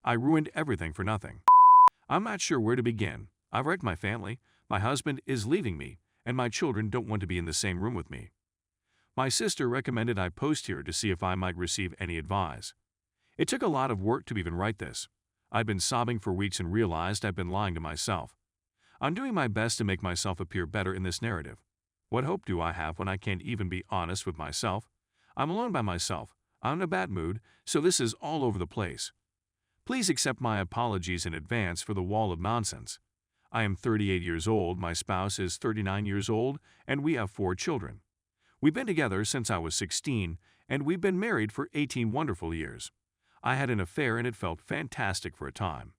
I ruined everything for nothing. I'm not sure where to begin. I've wrecked my family, my husband is leaving me, and my children don't want to be in the same room with me. My sister recommended I post here to see if I might receive any advice. It took a lot of work to even write this. I've been sobbing for weeks and realized I've been lying to myself. I'm doing my best to make myself appear better in this narrative. What hope do I have when I can't even be honest with myself? I'm alone by myself. I'm in a bad mood, so this is all over the place. Please accept my apologies in advance for the wall of nonsense. I am 38 years old, my spouse is 39 years old, and we have 4 children. We've been together since I was 16, and we've been married for 18 wonderful years. I had an affair and it felt fantastic for a time.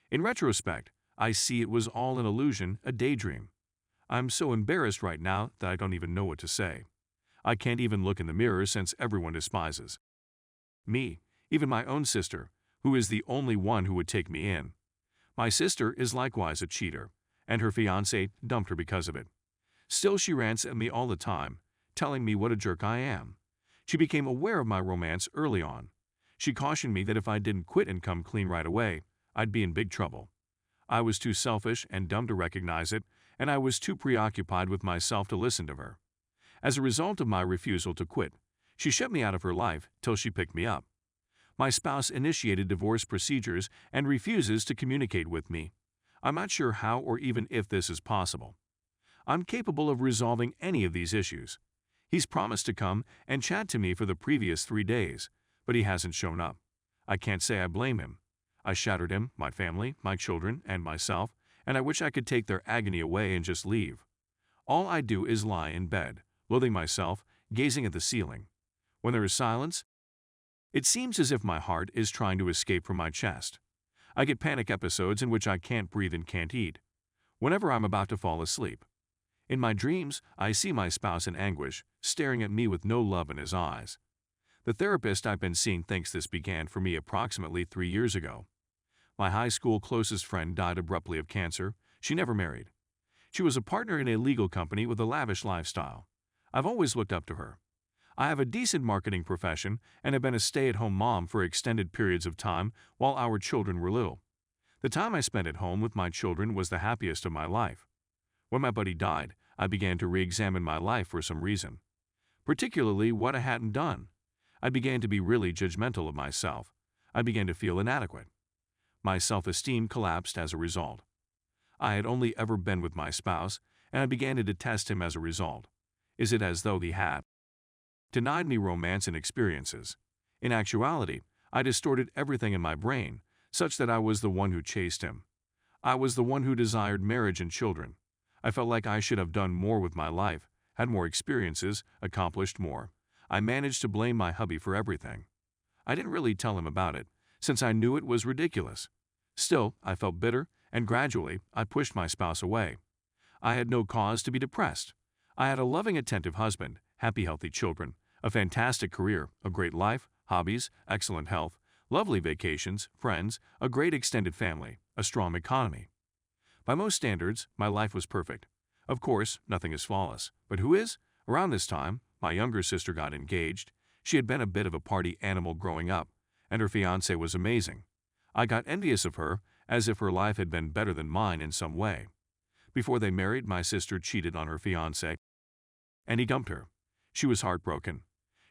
In retrospect, I see it was all an illusion, a daydream. I'm so embarrassed right now that I don't even know what to say. I can't even look in the mirror since everyone despises me, even my own sister, who is the only one who would take me in. My sister is likewise a cheater, and her fiancé dumped her because of it. Still, she rants at me all the time, telling me what a jerk I am. She became aware of my romance early on. She cautioned me that if I didn't quit and come clean right away, I'd be in big trouble. I was too selfish and dumb to recognize it, and I was too preoccupied with myself to listen to her. As a result of my refusal to quit, she shut me out of her life till she picked me up. My spouse initiated divorce procedures and refuses to communicate with me. I'm not sure how or even if this is possible. I'm capable of resolving any of these issues. He's promised to come and chat to me for the previous 3 days, but he hasn't shown up. I can't say I blame him. I shattered him, my family, my children, and myself, and I wish I could take their agony away and just leave. All I do is lie in bed, loathing myself, gazing at the ceiling. When there is silence, it seems as if my heart is trying to escape from my chest. I get panic episodes in which I can't breathe and can't eat. Whenever I'm about to fall asleep. In my dreams, I see my spouse in anguish, staring at me with no love in his eyes. The therapist I've been seeing thinks this began for me approximately 3 years ago. My high school closest friend died abruptly of cancer. She never married. She was a partner in a legal company with a lavish lifestyle. I've always looked up to her. I have a decent marketing profession and have been a stay-at-home mom for extended periods of time while our children were little. The time I spent at home with my children was the happiest of my life. When my buddy died, I began to re-examine my life for some reason, particularly what I hadn't done. I began to be really judgmental of myself. I began to feel inadequate. My self-esteem collapsed as a result. I had only ever been with my spouse, and I began to detest him as a result. Is it as though he had denied me romance and experiences? In actuality, I distorted everything in my brain, such that I was the one who chased him. I was the one who desired marriage and children. I felt like I should have done more with my life, had more experiences, accomplished more. I managed to blame my hubby for everything. I didn't really tell him about it, since I knew it was ridiculous. Still, I felt bitter, and gradually, I pushed my spouse away. I had no cause to be depressed. I had a loving, attentive husband, happy, healthy children, a fantastic career, a great life, hobbies, excellent health, lovely vacations, friends, a great extended family, a strong economy. By most standards, my life was perfect. Of course, nothing is flawless. But who is? Around this time, my younger sister got engaged. She had been a bit of a party animal growing up, and her fiancé was amazing. I got envious of her, as if her life had been better than mine in some way. Before they married, my sister cheated on her fiancé, and he dumped her. She was heartbroken.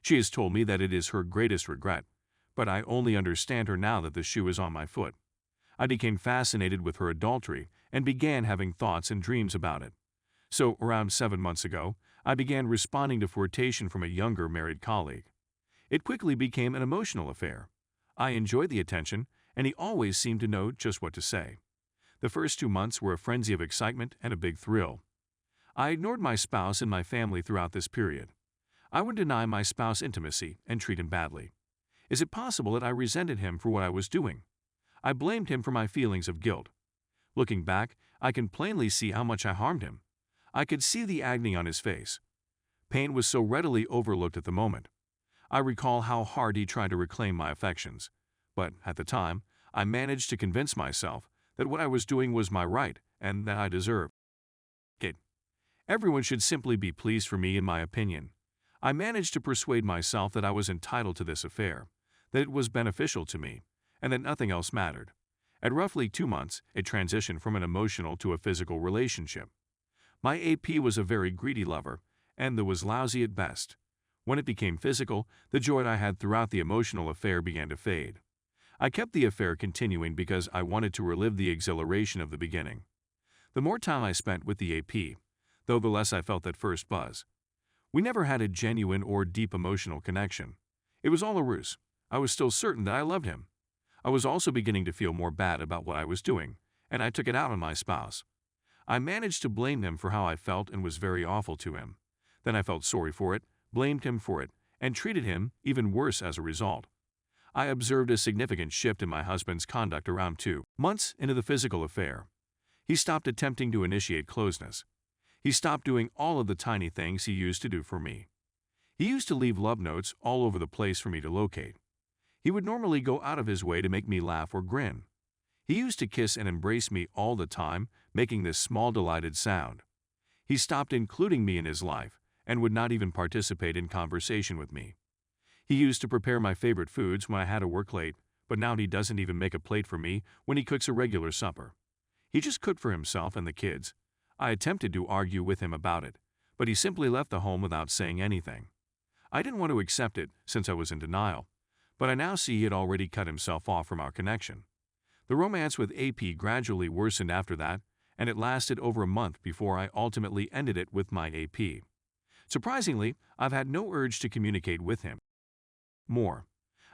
She has told me that it is her greatest regret, but I only understand her now that the shoe is on my foot. I became fascinated with her adultery and began having thoughts and dreams about it. So, around 7 months ago, I began responding to flirtation from a younger married colleague. It quickly became an emotional affair. I enjoyed the attention, and he always seemed to know just what to say. The first 2 months were a frenzy of excitement and a big thrill. I ignored my spouse and my family throughout this period. I would deny my spouse intimacy and treat him badly. Is it possible that I resented him for what I was doing? I blamed him for my feelings of guilt. Looking back, I can plainly see how much I harmed him. I could see the agony on his face. Pain was so readily overlooked at the moment. I recall how hard he tried to reclaim my affections, but at the time, I managed to convince myself that what I was doing was my right and that I deserved it. Everyone should simply be pleased for me, in my opinion. I managed to persuade myself that I was entitled to this affair, that it was beneficial to me, and that nothing else mattered. At roughly 2 months, it transitioned from an emotional to a physical relationship. My AP was a very greedy lover, and that was lousy at best. When it became physical, the joy I had throughout the emotional affair began to fade. I kept the affair continuing because I wanted to relive the exhilaration of the beginning. The more time I spent with the AP, though the less I felt that first buzz. We never had a genuine or deep emotional connection. It was all a ruse. I was still certain that I loved him. I was also beginning to feel more bad about what I was doing, and I took it out on my spouse. I managed to blame him for how I felt and was very awful to him. Then I felt sorry for it, blamed him for it, and treated him even worse as a result. I observed a significant shift in my husband's conduct around 2 months into the physical affair. He stopped attempting to initiate closeness. He stopped doing all of the tiny things he used to do for me. He used to leave love notes all over the place for me to locate. He would normally go out of his way to make me laugh or grin. He used to kiss and embrace me all the time, making this small delighted sound. He stopped including me in his life and would not even participate in conversation with me. He used to prepare my favorite foods when I had to work late, but now he doesn't even make a plate for me when he cooks a regular supper. He just cooked for himself and the kids. I attempted to argue with him about it, but he simply left the home without saying anything. I didn't want to accept it since I was in denial, but I now see he had already cut himself off from our connection. The romance with AP gradually worsened after that, and it lasted over a month before I ultimately ended it with my AP. Surprisingly, I've had no urge to communicate with him more.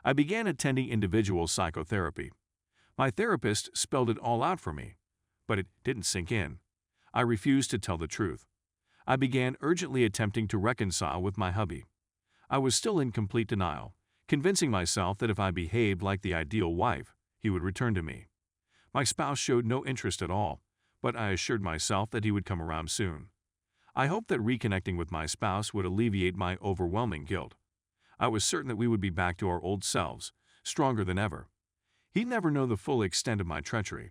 I began attending individual psychotherapy. My therapist spelled it all out for me, but it didn't sink in. I refused to tell the truth. I began urgently attempting to reconcile with my hubby. I was still in complete denial, convincing myself that if I behaved like the ideal wife, he would return to me. My spouse showed no interest at all, but I assured myself that he would come around soon. I hoped that reconnecting with my spouse would alleviate my overwhelming guilt. I was certain that we would be back to our old selves, stronger than ever. He'd never know the full extent of my treachery.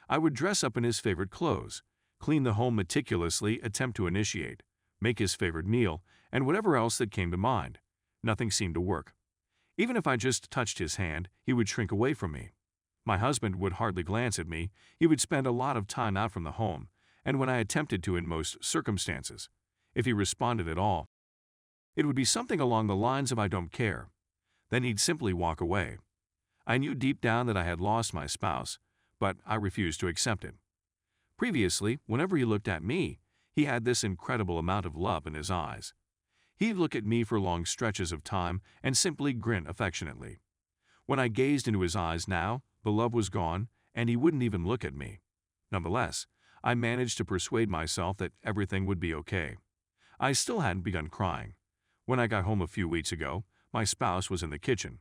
I would dress up in his favorite clothes, clean the home meticulously, attempt to initiate, make his favorite meal, and whatever else that came to mind. Nothing seemed to work. Even if I just touched his hand, he would shrink away from me. My husband would hardly glance at me. He would spend a lot of time out from the home, and when I attempted to in most circumstances, if he responded at all, it would be something along the lines of "I don't care." Then he'd simply walk away. I knew deep down that I had lost my spouse, but I refused to accept it. Previously, whenever he looked at me, he had this incredible amount of love in his eyes. He'd look at me for long stretches of time and simply grin affectionately. When I gazed into his eyes now, the love was gone, and he wouldn't even look at me. Nonetheless, I managed to persuade myself that everything would be okay. I still hadn't begun crying. When I got home a few weeks ago, my spouse was in the kitchen.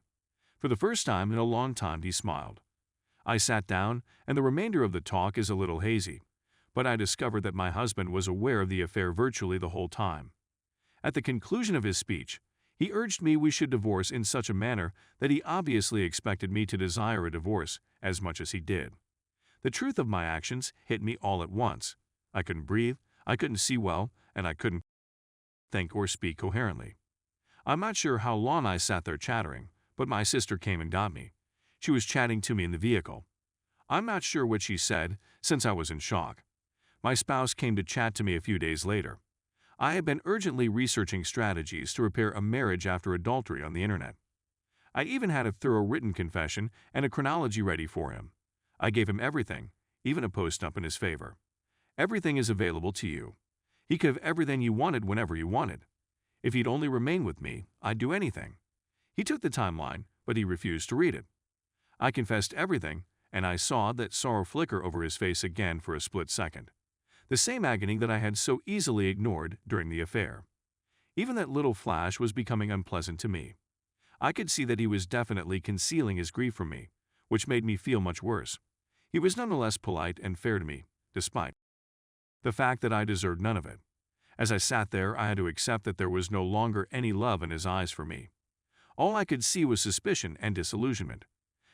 For the first time in a long time, he smiled. I sat down, and the remainder of the talk is a little hazy, but I discovered that my husband was aware of the affair virtually the whole time. At the conclusion of his speech, he urged me we should divorce in such a manner that he obviously expected me to desire a divorce as much as he did. The truth of my actions hit me all at once. I couldn't breathe, I couldn't see well, and I couldn't think or speak coherently. I'm not sure how long I sat there chattering, but my sister came and got me. She was chatting to me in the vehicle. I'm not sure what she said, since I was in shock. My spouse came to chat to me a few days later. I had been urgently researching strategies to repair a marriage after adultery on the internet. I even had a thorough written confession and a chronology ready for him. I gave him everything, even a post-up in his favor. Everything is available to you. He could have everything you wanted whenever you wanted. If he'd only remain with me, I'd do anything. He took the timeline, but he refused to read it. I confessed everything, and I saw that sorrow flicker over his face again for a split second. The same agony that I had so easily ignored during the affair. Even that little flash was becoming unpleasant to me. I could see that he was definitely concealing his grief from me, which made me feel much worse. He was nonetheless polite and fair to me, despite the fact that I deserved none of it. As I sat there, I had to accept that there was no longer any love in his eyes for me. All I could see was suspicion and disillusionment.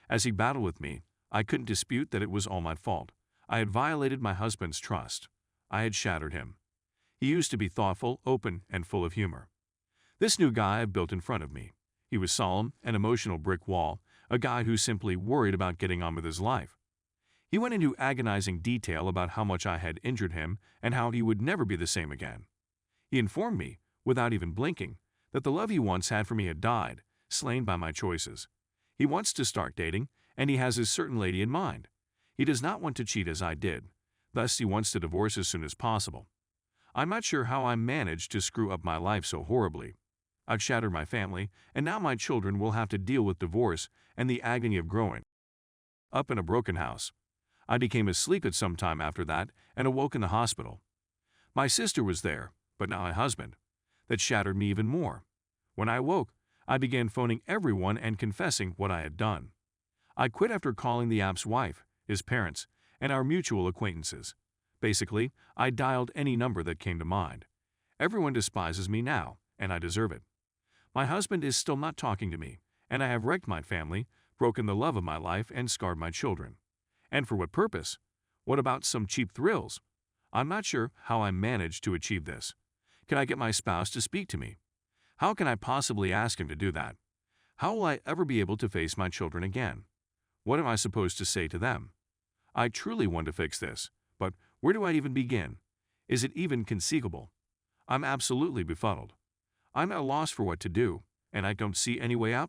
As he battled with me, I couldn't dispute that it was all my fault. I had violated my husband's trust. I had shattered him. He used to be thoughtful, open, and full of humor. This new guy I built in front of me. He was solemn, an emotional brick wall, a guy who simply worried about getting on with his life. He went into agonizing detail about how much I had injured him and how he would never be the same again. He informed me, without even blinking, that the love he once had for me had died, slain by my choices. He wants to start dating, and he has a certain lady in mind. He does not want to cheat as I did, thus he wants to divorce as soon as possible. I'm not sure how I managed to screw up my life so horribly. I've shattered my family, and now my children will have to deal with divorce and the agony of growing up in a broken house. I became asleep at some time after that and awoke in the hospital. My sister was there, but not my husband. That shattered me even more. When I awoke, I began phoning everyone and confessing what I had done. I quit after calling the app's wife, his parents, and our mutual acquaintances. Basically, I dialed any number that came to mind. Everyone despises me now, and I deserve it. My husband is still not talking to me, and I have wrecked my family, broken the love of my life, and scarred my children. And for what purpose? What about some cheap thrills? I'm not sure how I managed to achieve this. Can I get my spouse to speak to me? How can I possibly ask him to do that? How will I ever be able to face my children again? What am I supposed to say to them? I truly want to fix this, but where do I even begin? Is it even conceivable? I'm absolutely befuddled. I'm at a loss for what to do, and I don't see any way out.